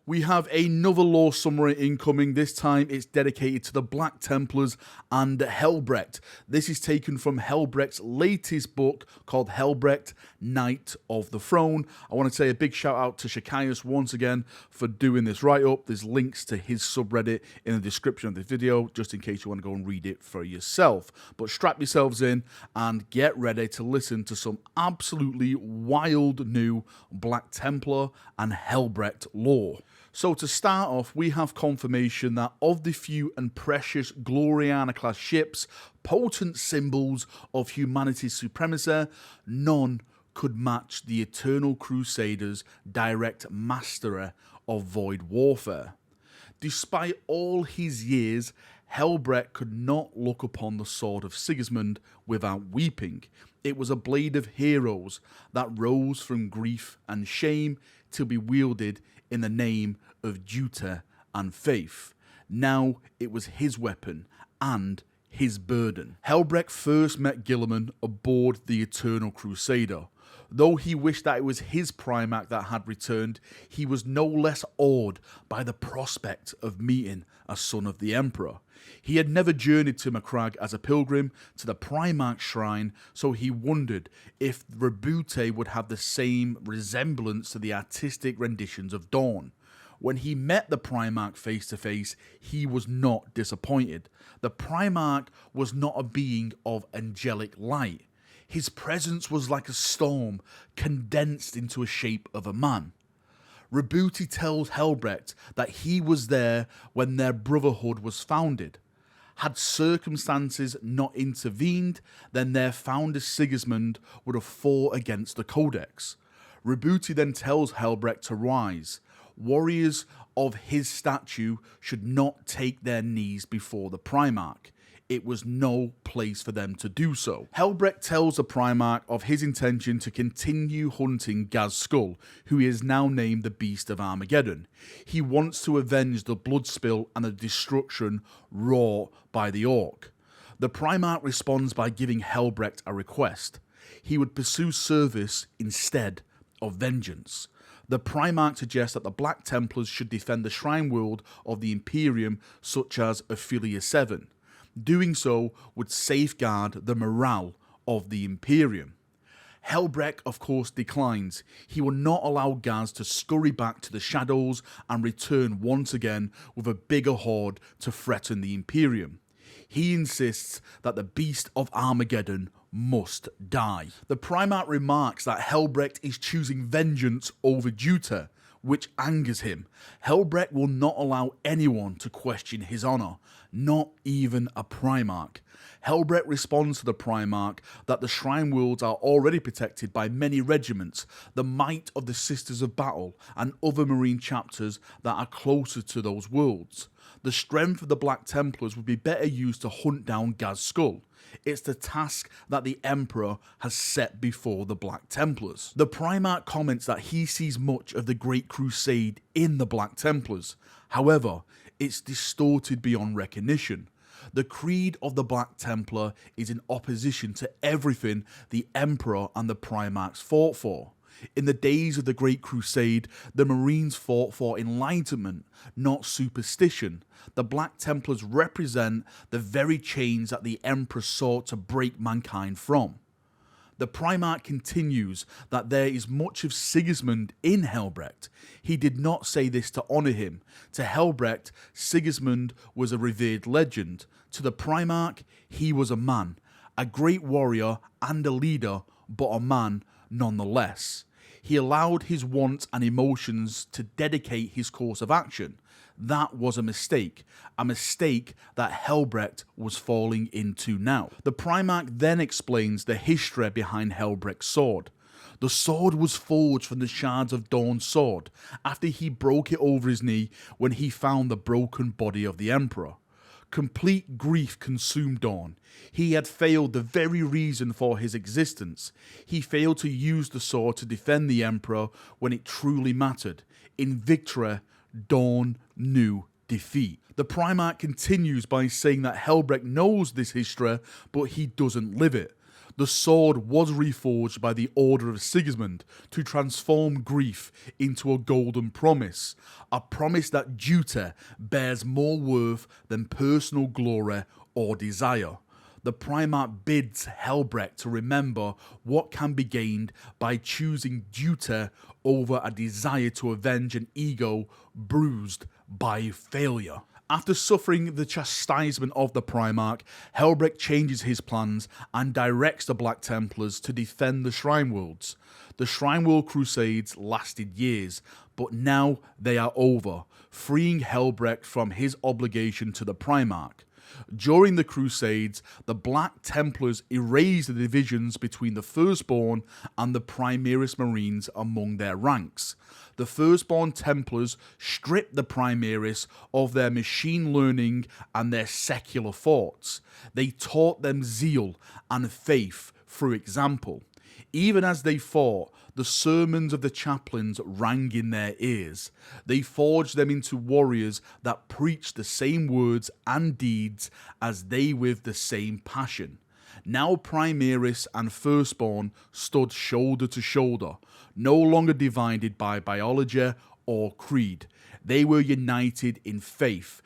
We have another lore summary incoming. This time it's dedicated to the Black Templars and Helbrecht. This is taken from Helbrecht's latest book called Helbrecht, Knight of the Throne. I want to say a big shout out to Shaskais once again for doing this write-up. There's links to his subreddit in the description of this video, just in case you want to go and read it for yourself. But strap yourselves in and get ready to listen to some absolutely wild new Black Templar and Helbrecht lore. So to start off, we have confirmation that of the few and precious Gloriana-class ships, potent symbols of humanity's supremacy, none could match the Eternal Crusader's direct mastery of void warfare. Despite all his years, Helbrecht could not look upon the sword of Sigismund without weeping. It was a blade of heroes that rose from grief and shame to be wielded in the name of duty and faith. Now it was his weapon and his burden. Helbrecht first met Guilliman aboard the Eternal Crusader. Though he wished that it was his Primarch that had returned, he was no less awed by the prospect of meeting a son of the Emperor. He had never journeyed to Macragge as a pilgrim to the Primarch shrine, so he wondered if Roboute would have the same resemblance to the artistic renditions of Dorn. When he met the Primarch face to face, he was not disappointed. The Primarch was not a being of angelic light. His presence was like a storm condensed into a shape of a man. Roboute tells Helbrecht that he was there when their brotherhood was founded. Had circumstances not intervened, then their founder Sigismund would have fought against the Codex. Roboute then tells Helbrecht to rise. Warriors of his stature should not take their knees before the Primarch. It was no place for them to do so. Helbrecht tells the Primarch of his intention to continue hunting Gaz Skull, who he has now named the Beast of Armageddon. He wants to avenge the blood spill and the destruction wrought by the Orc. The Primarch responds by giving Helbrecht a request. He would pursue service instead of vengeance. The Primarch suggests that the Black Templars should defend the Shrine World of the Imperium, such as Ophelia 7. Doing so would safeguard the morale of the Imperium. Helbrecht, of course, declines. He will not allow Gaz to scurry back to the shadows and return once again with a bigger horde to threaten the Imperium. He insists that the Beast of Armageddon must die. The Primarch remarks that Helbrecht is choosing vengeance over duty, which angers him. Helbrecht will not allow anyone to question his honour, not even a Primarch. Helbrecht responds to the Primarch that the Shrine Worlds are already protected by many regiments, the might of the Sisters of Battle, and other Marine chapters that are closer to those worlds. The strength of the Black Templars would be better used to hunt down Gaz Skull. It's the task that the Emperor has set before the Black Templars. The Primarch comments that he sees much of the Great Crusade in the Black Templars. However, it's distorted beyond recognition. The creed of the Black Templar is in opposition to everything the Emperor and the Primarchs fought for. In the days of the Great Crusade, the Marines fought for enlightenment, not superstition. The Black Templars represent the very chains that the Emperor sought to break mankind from. The Primarch continues that there is much of Sigismund in Helbrecht. He did not say this to honour him. To Helbrecht, Sigismund was a revered legend. To the Primarch, he was a man, a great warrior and a leader, but a man nonetheless. He allowed his wants and emotions to dedicate his course of action. That was a mistake that Helbrecht was falling into now. The Primarch then explains the history behind Helbrecht's sword. The sword was forged from the shards of Dorn's sword after he broke it over his knee when he found the broken body of the Emperor. Complete grief consumed Dorn. He had failed the very reason for his existence. He failed to use the sword to defend the Emperor when it truly mattered. In victory, Dorn knew defeat. The Primarch continues by saying that Helbrecht knows this history, but he doesn't live it. The sword was reforged by the Order of Sigismund to transform grief into a golden promise, a promise that duty bears more worth than personal glory or desire. The Primarch bids Helbrecht to remember what can be gained by choosing duty over a desire to avenge an ego bruised by failure. After suffering the chastisement of the Primarch, Helbrecht changes his plans and directs the Black Templars to defend the Shrine Worlds. The Shrine World Crusades lasted years, but now they are over, freeing Helbrecht from his obligation to the Primarch. During the Crusades, the Black Templars erased the divisions between the Firstborn and the Primaris Marines among their ranks. The Firstborn Templars stripped the Primaris of their machine learning and their secular thoughts. They taught them zeal and faith through example. Even as they fought, the sermons of the chaplains rang in their ears. They forged them into warriors that preached the same words and deeds as they with the same passion. Now Primaris and Firstborn stood shoulder to shoulder, no longer divided by biology or creed. They were united in faith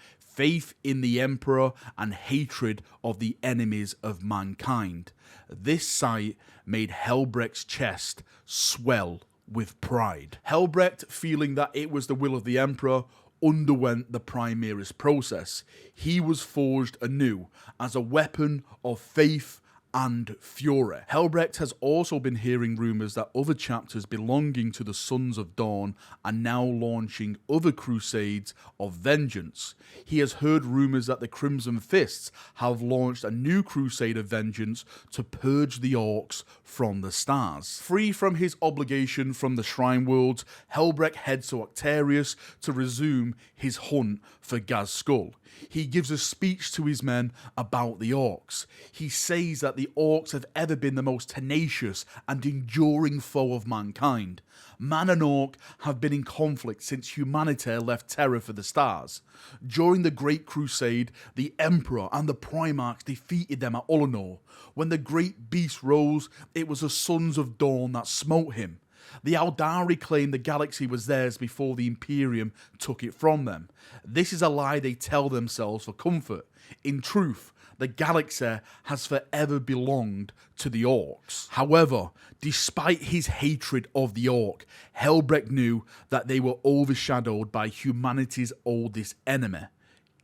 in the Emperor and hatred of the enemies of mankind. This sight made Helbrecht's chest swell with pride. Helbrecht, feeling that it was the will of the Emperor, underwent the Primaris process. He was forged anew as a weapon of faith and fury. Helbrecht has also been hearing rumours that other chapters belonging to the Sons of Dorn are now launching other crusades of vengeance. He has heard rumours that the Crimson Fists have launched a new crusade of vengeance to purge the Orcs from the stars. Free from his obligation from the Shrine Worlds, Helbrecht heads to Octarius to resume his hunt for Ghazghkull. He gives a speech to his men about the Orcs. He says that the Orcs have ever been the most tenacious and enduring foe of mankind. Man and Orc have been in conflict since humanity left Terra for the stars. During the Great Crusade, the Emperor and the Primarchs defeated them at Ullanor. When the Great Beast rose, it was the Sons of Dorn that smote him. The Aldari claimed the galaxy was theirs before the Imperium took it from them. This is a lie they tell themselves for comfort. In truth, the galaxy has forever belonged to the Orcs. However, despite his hatred of the Orc, Helbrecht knew that they were overshadowed by humanity's oldest enemy,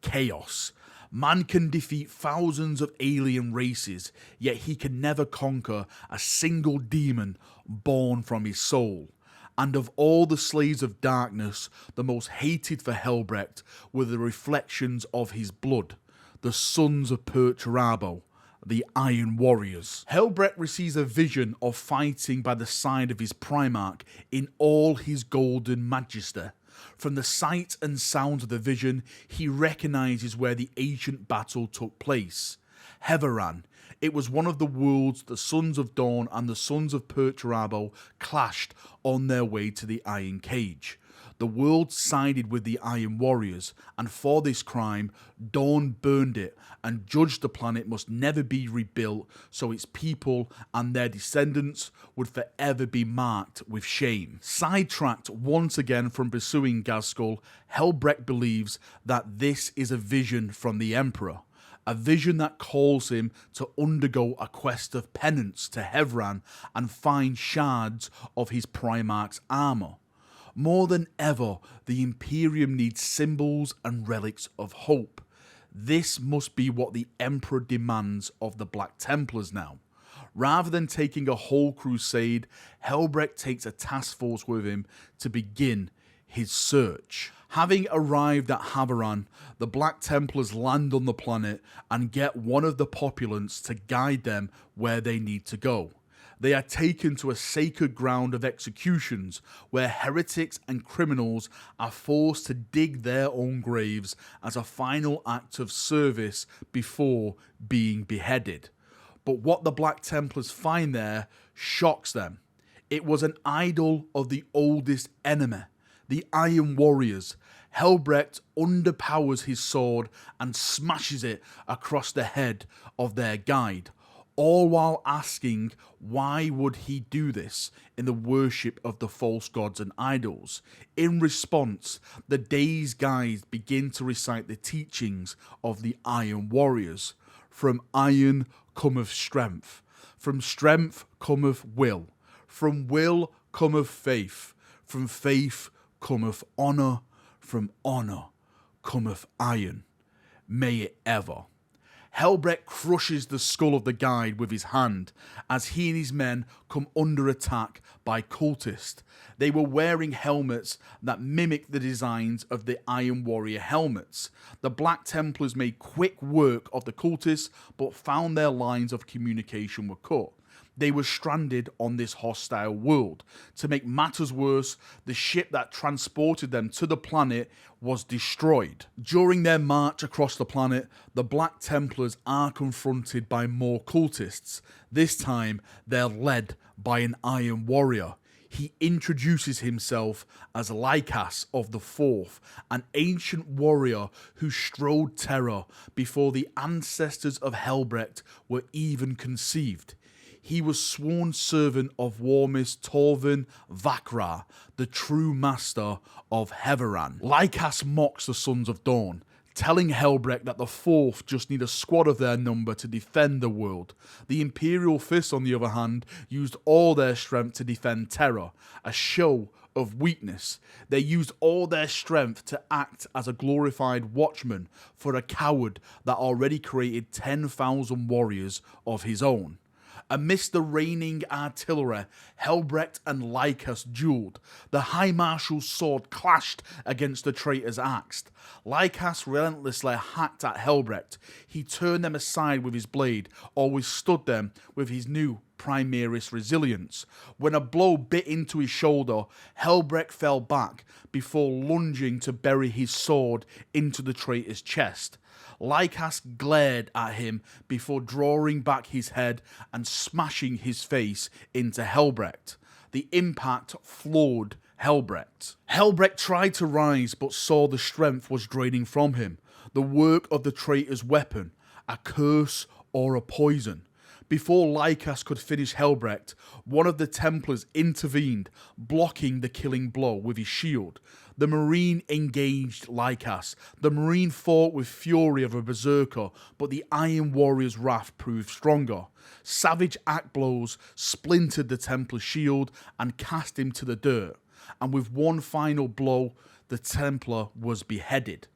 chaos. Man can defeat thousands of alien races, yet he can never conquer a single demon born from his soul. And of all the slaves of darkness, the most hated for Helbrecht were the reflections of his blood, the sons of Perturabo, the Iron Warriors. Helbrecht receives a vision of fighting by the side of his Primarch in all his golden majesty. From the sight and sound of the vision, he recognises where the ancient battle took place. Havaron. It was one of the worlds the Sons of Dorn and the Sons of Perturabo clashed on their way to the Iron Cage. The world sided with the Iron Warriors, and for this crime, Dorn burned it and judged the planet must never be rebuilt, so its people and their descendants would forever be marked with shame. Sidetracked once again from pursuing Ghazghkull, Helbrecht believes that this is a vision from the Emperor. A vision that calls him to undergo a quest of penance to Havaron and find shards of his Primarch's armour. More than ever, the Imperium needs symbols and relics of hope. This must be what the Emperor demands of the Black Templars now. Rather than taking a whole crusade, Helbrecht takes a task force with him to begin his search. Having arrived at Havaron, the Black Templars land on the planet and get one of the populace to guide them where they need to go. They are taken to a sacred ground of executions where heretics and criminals are forced to dig their own graves as a final act of service before being beheaded. But what the Black Templars find there shocks them. It was an idol of the oldest enemy, the Iron Warriors. Helbrecht underpowers his sword and smashes it across the head of their guide. all while asking why would he do this in the worship of the false gods and idols. In response, the day's guides begin to recite the teachings of the Iron Warriors. From iron cometh strength, from strength cometh will, from will cometh faith, from faith cometh honour, from honour cometh iron. May it ever. Helbrecht crushes the skull of the guide with his hand as he and his men come under attack by cultists. They were wearing helmets that mimic the designs of the Iron Warrior helmets. The Black Templars made quick work of the cultists but found their lines of communication were cut. They were stranded on this hostile world. To make matters worse, the ship that transported them to the planet was destroyed. During their march across the planet, the Black Templars are confronted by more cultists. This time, they're led by an Iron Warrior. He introduces himself as Lycas of the Fourth, an ancient warrior who strode terror before the ancestors of Helbrecht were even conceived. He was sworn servant of Warmist Torvin Vakra, the true master of Havaron. Lycas mocks the Sons of Dorn, telling Helbrecht that the Fourth just need a squad of their number to defend the world. The Imperial Fist, on the other hand, used all their strength to defend Terror, a show of weakness. They used all their strength to act as a glorified watchman for a coward that already created 10,000 warriors of his own. Amidst the raining artillery, Helbrecht and Lycas duelled. The High Marshal's sword clashed against the traitor's axe. Lycas relentlessly hacked at Helbrecht. He turned them aside with his blade, or withstood them with his new Primaris resilience. When a blow bit into his shoulder, Helbrecht fell back before lunging to bury his sword into the traitor's chest. Lycas glared at him before drawing back his head and smashing his face into Helbrecht. The impact floored Helbrecht. Helbrecht tried to rise but saw the strength was draining from him. The work of the traitor's weapon, a curse or a poison. Before Lycas could finish Helbrecht, one of the Templars intervened, blocking the killing blow with his shield. The Marine engaged Lycas. The Marine fought with fury of a berserker, but the Iron Warrior's wrath proved stronger. Savage axe blows splintered the Templar's shield and cast him to the dirt, and with one final blow, the Templar was beheaded.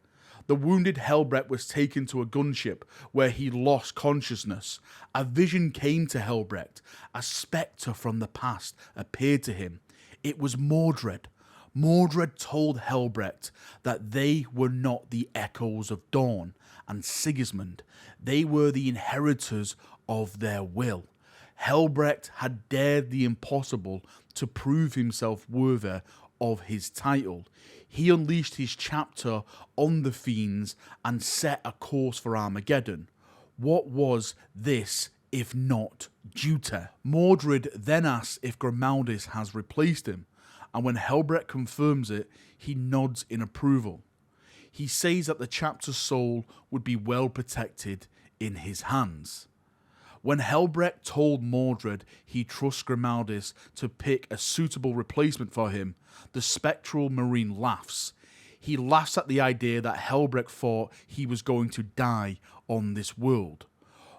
The wounded Helbrecht was taken to a gunship where he lost consciousness. A vision came to Helbrecht. A spectre from the past appeared to him. It was Mordred. Mordred told Helbrecht that they were not the echoes of Dorn and Sigismund. They were the inheritors of their will. Helbrecht had dared the impossible to prove himself worthy of his title. He unleashed his chapter on the fiends and set a course for Armageddon. What was this if not duty? Mordred then asks if Grimaldis has replaced him, and when Helbrecht confirms it, he nods in approval. He says that the chapter's soul would be well protected in his hands. When Helbrecht told Mordred he trusts Grimaldis to pick a suitable replacement for him, the Spectral Marine laughs. He laughs at the idea that Helbrecht thought he was going to die on this world.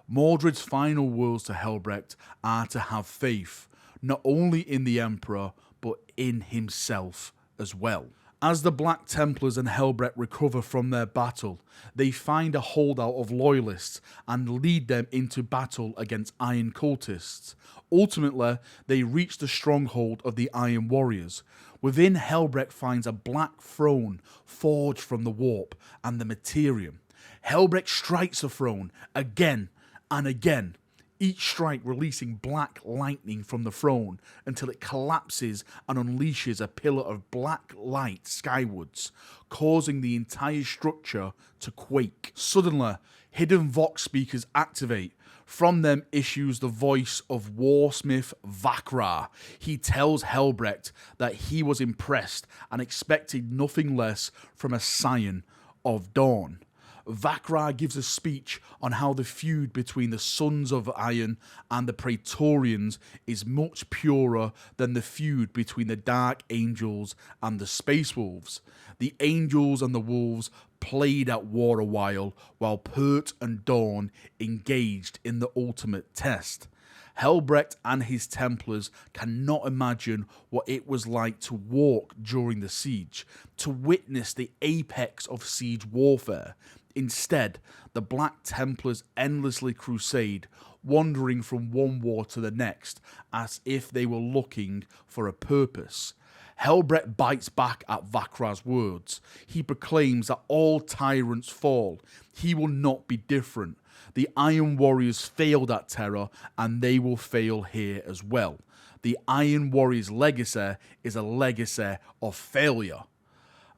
Mordred's final words to Helbrecht are to have faith, not only in the Emperor, but in himself as well. As the Black Templars and Helbrecht recover from their battle, they find a holdout of loyalists and lead them into battle against Iron Cultists. Ultimately, they reach the stronghold of the Iron Warriors. Within, Helbrecht finds a black throne forged from the warp and the materium. Helbrecht strikes the throne again and again, each strike releasing black lightning from the throne until it collapses and unleashes a pillar of black light skywards, causing the entire structure to quake. Suddenly, hidden vox speakers activate. From them issues the voice of Warsmith Vakra. He tells Helbrecht that he was impressed and expected nothing less from a scion of Dorn. Vakrar gives a speech on how the feud between the Sons of Iron and the Praetorians is much purer than the feud between the Dark Angels and the Space Wolves. The Angels and the Wolves played at war a while Pert and Dorn engaged in the ultimate test. Helbrecht and his Templars cannot imagine what it was like to walk during the siege, to witness the apex of siege warfare. Instead, the Black Templars endlessly crusade, wandering from one war to the next as if they were looking for a purpose. Helbrecht bites back at Vakrar's words. He proclaims that all tyrants fall. He will not be different. The Iron Warriors failed at Terror, and they will fail here as well. The Iron Warriors' legacy is a legacy of failure.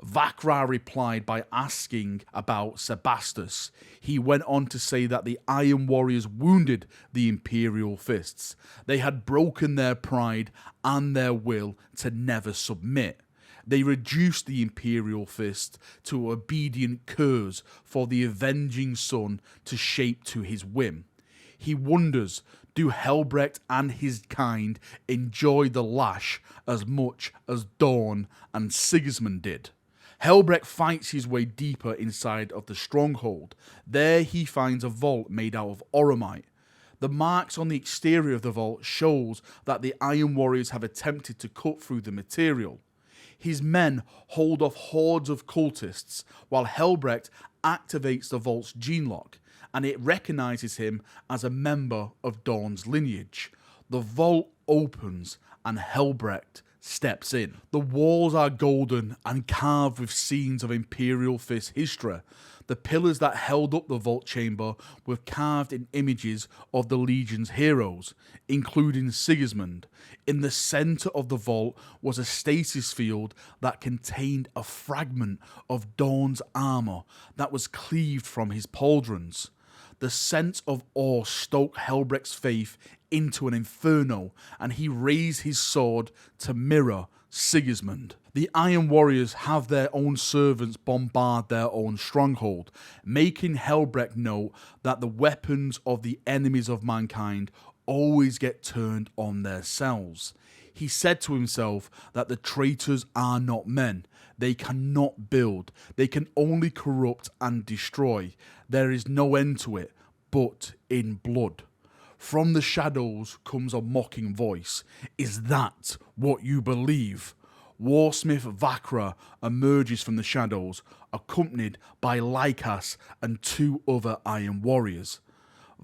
Vakrar replied by asking about Sebastus. He went on to say that the Iron Warriors wounded the Imperial Fists. They had broken their pride and their will to never submit. They reduced the Imperial Fist to obedient curs for the avenging son to shape to his whim. He wonders, do Helbrecht and his kind enjoy the lash as much as Dorn and Sigismund did? Helbrecht fights his way deeper inside of the stronghold. There he finds a vault made out of oromite. The marks on the exterior of the vault shows that the Iron Warriors have attempted to cut through the material. His men hold off hordes of cultists, while Helbrecht activates the vault's gene lock, and it recognizes him as a member of Dorn's lineage. The vault opens, and Helbrecht steps in. The walls are golden and carved with scenes of Imperial Fist history. The pillars that held up the vault chamber were carved in images of the Legion's heroes, including Sigismund. In the centre of the vault was a stasis field that contained a fragment of Dorn's armour that was cleaved from his pauldrons. The sense of awe stoked Helbrecht's faith into an inferno, and he raised his sword to mirror Sigismund. The Iron Warriors have their own servants bombard their own stronghold, making Helbrecht know that the weapons of the enemies of mankind always get turned on themselves. He said to himself that the traitors are not men. They cannot build. They can only corrupt and destroy. There is no end to it, but in blood. From the shadows comes a mocking voice. Is that what you believe? Warsmith Vakrar emerges from the shadows, accompanied by Lykas and two other Iron Warriors.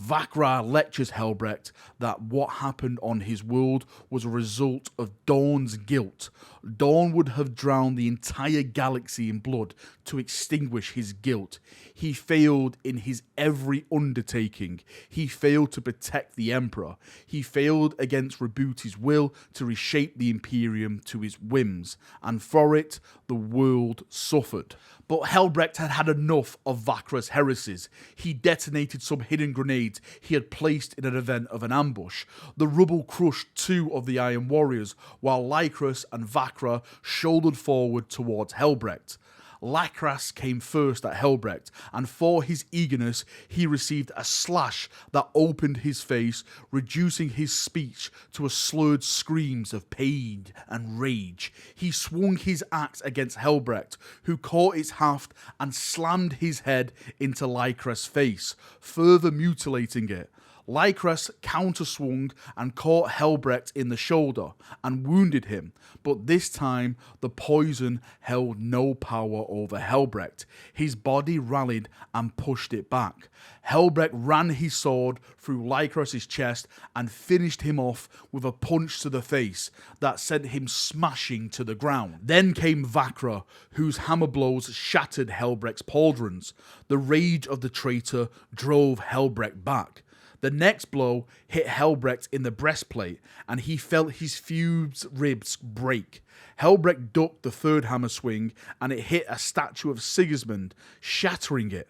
Vakrar lectures Helbrecht that what happened on his world was a result of Dorn's guilt. Dorn would have drowned the entire galaxy in blood to extinguish his guilt. He failed in his every undertaking. He failed to protect the Emperor. He failed against Roboute's will to reshape the Imperium to his whims, and for it, the world suffered. But Helbrecht had had enough of Vakrar's heresies. He detonated some hidden grenades he had placed in an event of an ambush. The rubble crushed two of the Iron Warriors, while Lykas and Vakrar shouldered forward towards Helbrecht. Lykas came first at Helbrecht, and for his eagerness, he received a slash that opened his face, reducing his speech to a slurred screams of pain and rage. He swung his axe against Helbrecht, who caught its haft and slammed his head into Lykas' face, further mutilating it. Lykas counterswung and caught Helbrecht in the shoulder and wounded him, but this time the poison held no power over Helbrecht. His body rallied and pushed it back. Helbrecht ran his sword through Lykas' chest and finished him off with a punch to the face that sent him smashing to the ground. Then came Vakrar, whose hammer blows shattered Helbrecht's pauldrons. The rage of the traitor drove Helbrecht back. The next blow hit Helbrecht in the breastplate, and he felt his fused ribs break. Helbrecht ducked the third hammer swing, and it hit a statue of Sigismund, shattering it.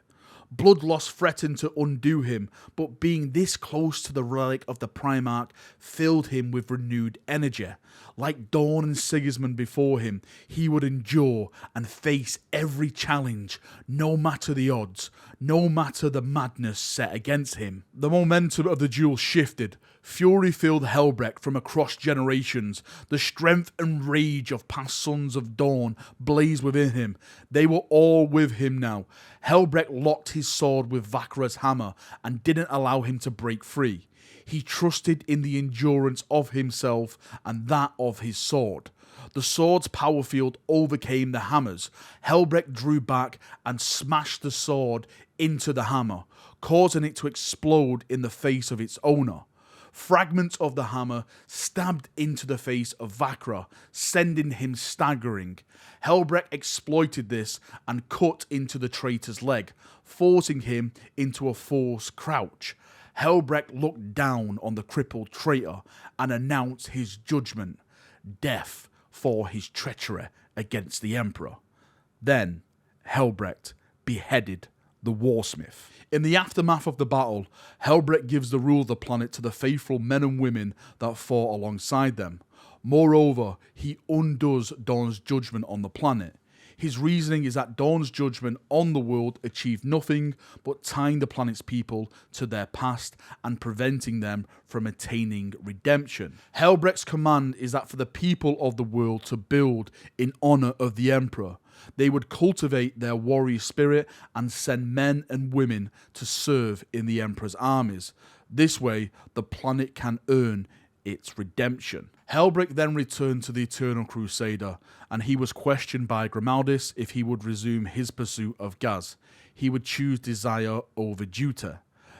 Blood loss threatened to undo him, but being this close to the relic of the Primarch filled him with renewed energy. Like Dorn and Sigismund before him, he would endure and face every challenge, no matter the odds, no matter the madness set against him. The momentum of the duel shifted. Fury filled Helbrecht from across generations. The strength and rage of past sons of Dorn blazed within him. They were all with him now. Helbrecht locked his sword with Vakra's hammer and didn't allow him to break free. He trusted in the endurance of himself and that of his sword. The sword's power field overcame the hammer's. Helbrecht drew back and smashed the sword into the hammer, causing it to explode in the face of its owner. Fragments of the hammer stabbed into the face of Vakra, sending him staggering. Helbrecht exploited this and cut into the traitor's leg, forcing him into a forced crouch. Helbrecht looked down on the crippled traitor and announced his judgment: death for his treachery against the Emperor. Then Helbrecht beheaded the Warsmith. In the aftermath of the battle, Helbrecht gives the rule of the planet to the faithful men and women that fought alongside them. Moreover, he undoes Dorn's judgment on the planet. His reasoning is that Dorn's judgment on the world achieved nothing but tying the planet's people to their past and preventing them from attaining redemption. Helbrecht's command is that for the people of the world to build in honour of the Emperor. They would cultivate their warrior spirit and send men and women to serve in the Emperor's armies. This way, the planet can earn its redemption. Helbrecht then returned to the Eternal Crusader, and he was questioned by Grimaldis if he would resume his pursuit of Gaz. He would choose desire over duty.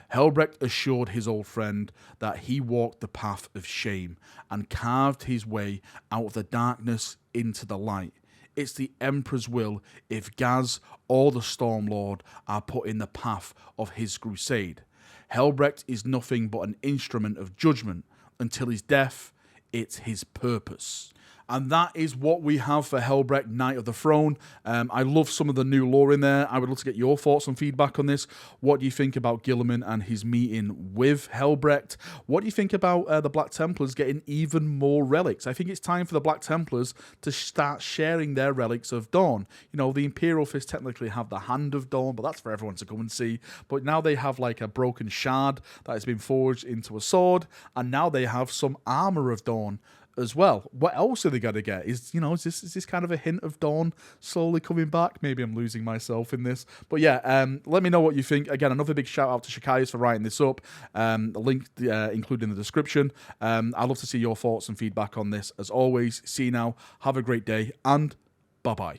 Helbrecht assured his old friend that he walked the path of shame and carved his way out of the darkness into the light. It's the Emperor's will if Gaz or the Stormlord are put in the path of his crusade. Helbrecht is nothing but an instrument of judgment. Until his death, it's his purpose. And that is what we have for Helbrecht, Knight of the Throne. I love some of the new lore in there. I would love to get your thoughts and feedback on this. What do you think about Guilliman and his meeting with Helbrecht? What do you think about the Black Templars getting even more relics? I think it's time for the Black Templars to start sharing their relics of Dorn. You know, the Imperial Fist technically have the Hand of Dorn, but that's for everyone to come and see. But now they have like a broken shard that has been forged into a sword, and now they have some armor of Dorn as well. What else are they going to get? Is this kind of a hint of Dorn slowly coming back? Maybe I'm losing myself in this. But yeah, let me know what you think. Again, another big shout out to Shaskais for writing this up. The link included in the description. I'd love to see your thoughts and feedback on this. As always, see you now. Have a great day and bye-bye.